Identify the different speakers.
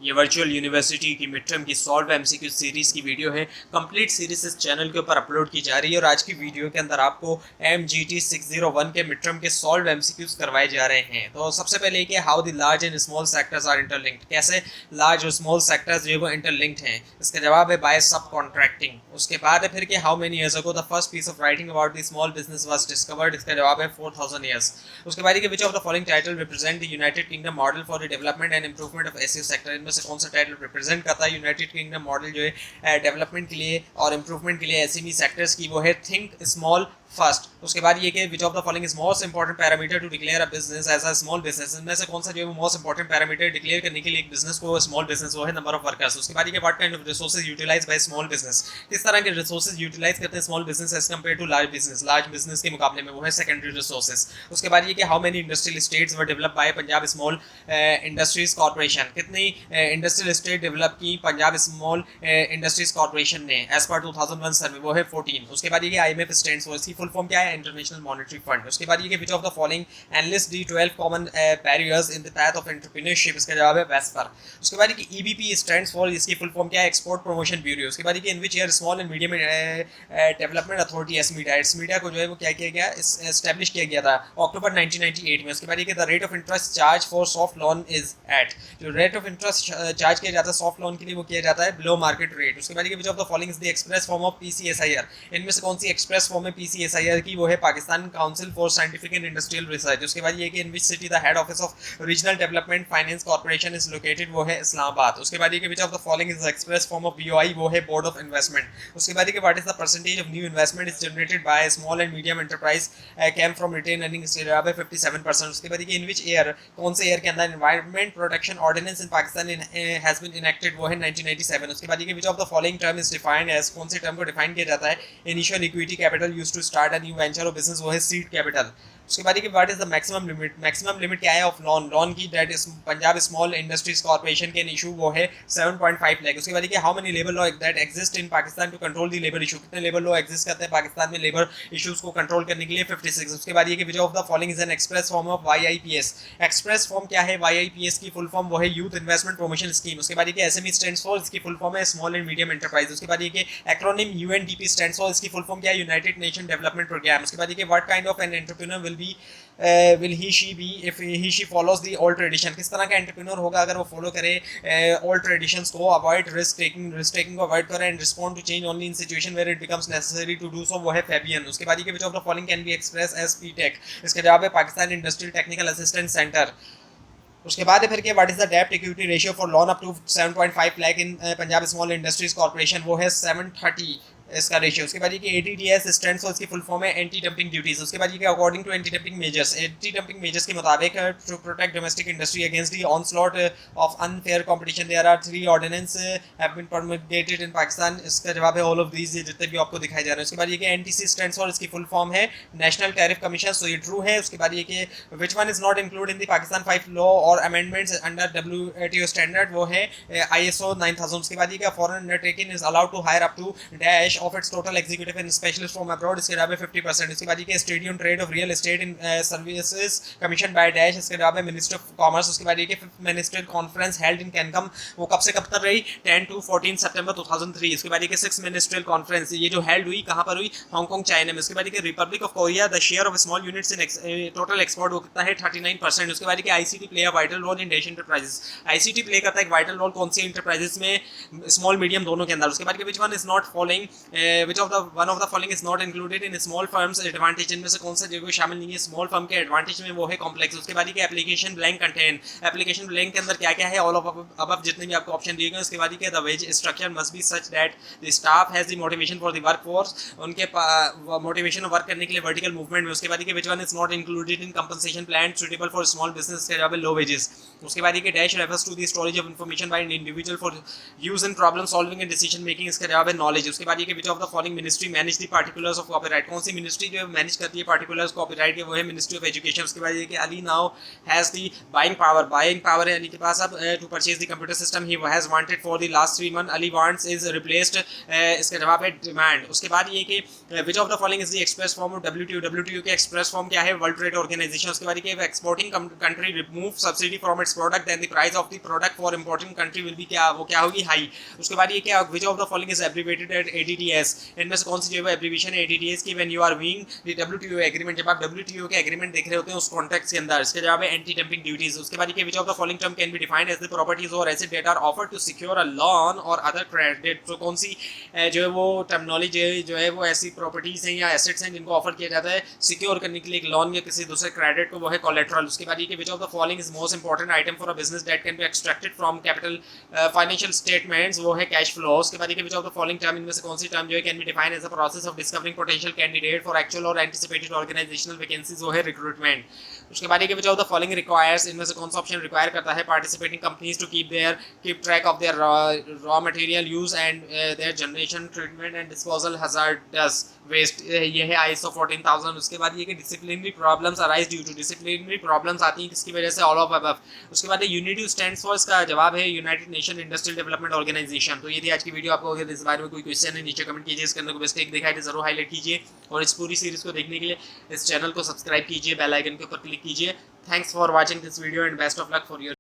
Speaker 1: ये virtual university की mid term की सॉल्व एमसीक्यू सीरीज की वीडियो है। कंप्लीट सीरीज इस चैनल के ऊपर अपलोड की जा रही है और आज की वीडियो के अंदर आपको MGT 601 के मिड टर्म के सॉल्व एमसीक्यूज करवाए जा रहे हैं। तो सबसे पहले कि how the large and small sectors are interlinked, कैसे लार्ज और स्मॉल सेक्टर्स जो है वो इंटरलिंक्ड हैं। इसका जवाब है बाय सब कॉन्ट्रैक्टिंग। उसके बाद है फिर कि how many years ago the first piece of writing about the small business was discovered. इसका जवाब है 4000 ईयर्स। उसके बाद which of the following title represent the United Kingdom model for the development and improvement of SEO sector. इनमें से कौन सा title represent करता है यूनाइटेड किंगडम मॉडल जो है डेवलपमेंट के लिए और इंप्रूवमेंट के लिए एसएमई सेक्टर्स की, वो है थिंक स्मॉल फर्स्ट। उसके बाद ये कि which of the following is most important parameter to declare a business as a small business. इनमें से कौन सा जो है मोस्ट इंपॉर्टेंट पैरामीटर डिक्लेयर करने के लिए एक बिजनेस को स्मॉल बिजनेस, वो है नंबर ऑफ वर्कर्स। उसके बाद ये what kind of resources utilize by small business, किस तरह के रिसोर्सेज यूटिलाइज करते हैं small business as compare to large business के मुकाबले में, वो है सेकेंडरी रिसोर्सेज। उसके बाद ये कि how many industrial states were develop by Punjab small industries corporation, कितनी इंडस्ट्रियल स्टेट डेवलप की पंजाब स्मॉल इंडस्ट्रीज कॉर्पोरेशन ने एज पर 2001 सर्वे, वो है 14। उसके बाद ये IMF स्टैंड्स फॉर, इसकी फुल फॉर्म क्या है, इंटरनेशनल मॉनेटरी फंड। उसके बाद ये which of the following enlist the 12 common barriers in the path of entrepreneurship. इसका जवाब है वेस्पर। उसके बाद ये EBP स्टैंड्स फॉर, इसकी फुल फॉर्म क्या है, एक्सपोर्ट प्रमोशन ब्यूरो। उसके बाद ये in which year small and medium development authority SMEDA को जो है वो क्या किया गया, एस्टैब्लिश किया गया था अक्टूबर 1998 में। उसके बाद ये the rate of interest charge for soft loan is at, जो रेट ऑफ इंटरेस्ट चार्ज किया जाता है सॉफ्ट लोन के लिए वो किया जाता है बिलो मार्केट रेट। उसके बाद ये which of the following is the express form of PCSIR। इनमें से कौन सी एक्सप्रेस फॉर्म है PCSIR की, वो है Pakistan council for scientific and industrial research. उसके बाद ये कि in which city the head office of regional development finance corporation is located, वो है इस्लामाबाद। उसके बाद ये कि which of the following is the express form of BOI, वो है बोर्ड ऑफ इन्वेस्टमेंट। उसके बाद ये कि what is the percentage of new investment is generated by small and medium enterprise came from retain earnings, 57%। उसके बाद ये in which year, कौन से ईयर के अंदर environment protection ordinance in Pakistan has been enacted, वो है 1997। उसके बाद ये which of the following term is defined as, कौन से टर्म को डिफाइन किया जाता है initial equity capital used to start a new venture or business, वो है सीड कैपिटल। उसके बाद ये what is the maximum limit क्या है ऑफ लोन की, that is Punjab small industries corporation can issue, वो है 7.5 लाख। उसके बाद ये how many labour law that exist in Pakistan to control the labour issue, कितने लेबर लॉ एग्जिस्ट करते हैं पाकिस्तान में लेबर इशूज को कंट्रोल करने के लिए, 56। उसके बाद ये कि which of the following is an express form of YIPS। Express form क्या है YIPS की फुल फॉर्म, वो है यूथ इन्वेस्टमेंट प्रमोशन स्कीम। उसके बाद ये कि SME स्टैंड्स फॉर, इसकी फुल फॉर्म है स्मॉल एंड मीडियम एंटरप्राइज। उसके बाद ये कि एक्रोनिम UNDP स्टैंड्स फॉर, इसकी फुल फॉर्म क्या है, यूनाइटेड नेशन डेवलपमेंट प्रोग्राम। उसके बाद ये कि what kind of an entrepreneur will he she be if he she follows the old tradition, किस तरह का एंटरप्रेन्योर होगा अगर वो फॉलो करे ओल्ड ट्रेडिशंस को, अवॉइड रिस्क टेकिंग को अवॉइड करे and respond to change only in situation where it becomes necessary to do so, वो है फैबियन। उसके बाद ये which of the following can be express as PTEC। इसका जवाब है Pakistan industrial technical assistant centre. उसके बाद है फिर के व्हाट इज द डेब्ट equity ratio for loan up to 7.5 lakh in Punjab small industries corporation, वो है 730 इसका रेशियो। उसके बाद ये कि ATDS स्टैंड्स फॉर, इसकी फुल फॉर्म है एंटी डंपिंग ड्यूटीज। उसके बाद ये कि according to anti dumping measures के मुताबिक to protect domestic industry against the onslaught of unfair competition there are 3 ordinance have been promulgated in Pakistan. इसका जवाब है ऑल ऑफ दीज, जितने भी आपको दिखाए जा रहे हैं। उसके बाद ये कि NTC स्टैंड्स फॉर, इसकी फुल फॉर्म है नेशनल टैरिफ कमीशन, सो ये ट्रू है। उसके बाद ये कि which one is not include in the Pakistan 5 law और अमेंडमेंट्स अंडर WTO स्टैंडर्ड, वो है ISO 9000। उसके बाद ये कि foreign undertaking is allowed to hire up to dash of its total executive and specialist from abroad, इसके जवाब है 50%। इसके बाद ये stadium trade off real estate in services commission by dash, इसके जवाब है मिनिस्टर ऑफ कॉमर्स। उसके बाद ये 5th ministerial conference held in Cancun, वो कब से कब तक रही, 10 to 14 सितंबर 2003। इसके बाद ये 6th मिनिस्ट्रियल कॉन्फ्रेंस, ये जो हेल्ड हुई कहाँ पर हुई, हांगकांग चाइना में। उसके बाद ये republic of Korea the share of small units in total export वो कितना है, 39%। उसके बाद ये ICT play a vital role in dash enterprises, ICT play करता है एक वाइटल रोल कौन सी इंटरप्राइजेस में, स्मॉल मीडियम दोनों के अंदर। उसके बाद which one is not following, which of the one of the following is not included in small firms advantage, इनमें से कौन सा जो शामिल नहीं है स्मॉल फर्म के एडवांटेज में, वो है कॉम्प्लेक्स। उसके बाद ये application blank contain, application blank के अंदर क्या क्या है, ऑल ऑफ अबव जितने भी आपको ऑप्शन दिए गए। उसके बाद ये the wage structure must be such that the staff has the motivation for the work force, उनके मोटिवेशन वर्क करने के लिए वर्टिकल मूवमेंट में। उसके बाद ये which one is not included in compensation plan suitable for small business, के जवाब है लो वेजेस। उसके बाद ये dash refers to the storage of information by an individual for use in problem solving and decision making, इसका जवाब है knowledge. उसके बाद ये which of the following ministry manage the particulars of copyright, कौन सी मिनिस्ट्री जो मैनेज करती है पार्टिकुलर्स कॉपीराइट के, वो है मिनिस्ट्री ऑफ एजुकेशन। उसके बाद ये कि Ali now has the buying power है अली के पास अब to purchase the computer system he has wanted for the last 3 month, Ali wants is replaced, इसका जवाब है डिमांड। उसके बाद ये कि which of the following is the express form of WTO के एक्सप्रेस फॉर्म क्या है, वर्ल्ड ट्रेड ऑर्गेनाइजेशन। उसके बाद ये exporting country remove subsidy from its product then the price of the product for importing country will be क्या, वो क्या होगी, हाई। उसके बाद ये क्या, which of the following is abbreviated at ADDS, इनमें से कौन सी जो है एब्रिविएशन है ADDS की, when you are viewing the WTO agreement, जब आप WTO के एग्रीमेंट देख रहे होते हैं उस कॉन्टेक्स्ट के अंदर। इसका जवाब है एंटी डंपिंग ड्यूटीज। उसके बाद ये which of the following term can be defined as the properties or asset that are offered to secure a loan or other credit, तो कौन सी जो है वो टर्मिनोलॉजी जो है वो ऐसी प्रॉपर्टीज हैं या एसेट्स हैं जिनको ऑफर किया जाता है सिक्योर करने के लिए एक लोन या किसी दूसरे क्रेडिट को, वो है कोलेटरल। उसके बाद ये कि which of the following is most important item for a business that can be extracted from capital financial statements, वो है कैश फ्लो। उसके बाद ये कि which of the following term, इनमें से कौन सी टर्म जो है can be defined as a process of discovering potential candidate for actual or anticipated organizational vacancies, वो है रिक्रूटमेंट। उसके बाद ये कि which of the following requires, इनमें से कौन सा ऑप्शन रिक्वायर करता है participating companies to keep track of their raw material use and their generation, treatment and disposal hazardous waste, ये है ISO 14000। उसके बाद ये कि disciplinary problems arise due to, disciplinary problems आती हैं किसकी वजह से, ऑल ऑफ अबव। उसके बाद यूनिटी स्टैंड्स फॉर, इसका जवाब है united nation industrial development organization. तो ये थी आज की वीडियो। आपको अगर इस बारे में कोई क्वेश्चन है नीचे कमेंट कीजिए, इसके अंदर कोई मिस्टेक दिखाई तो जरूर हाईलाइट कीजिए, और इस पूरी सीरीज को देखने के लिए इस चैनल को सब्सक्राइब कीजिए, बेल आइकन के ऊपर क्लिक कीजिए। Thanks for watching this video and best of luck for your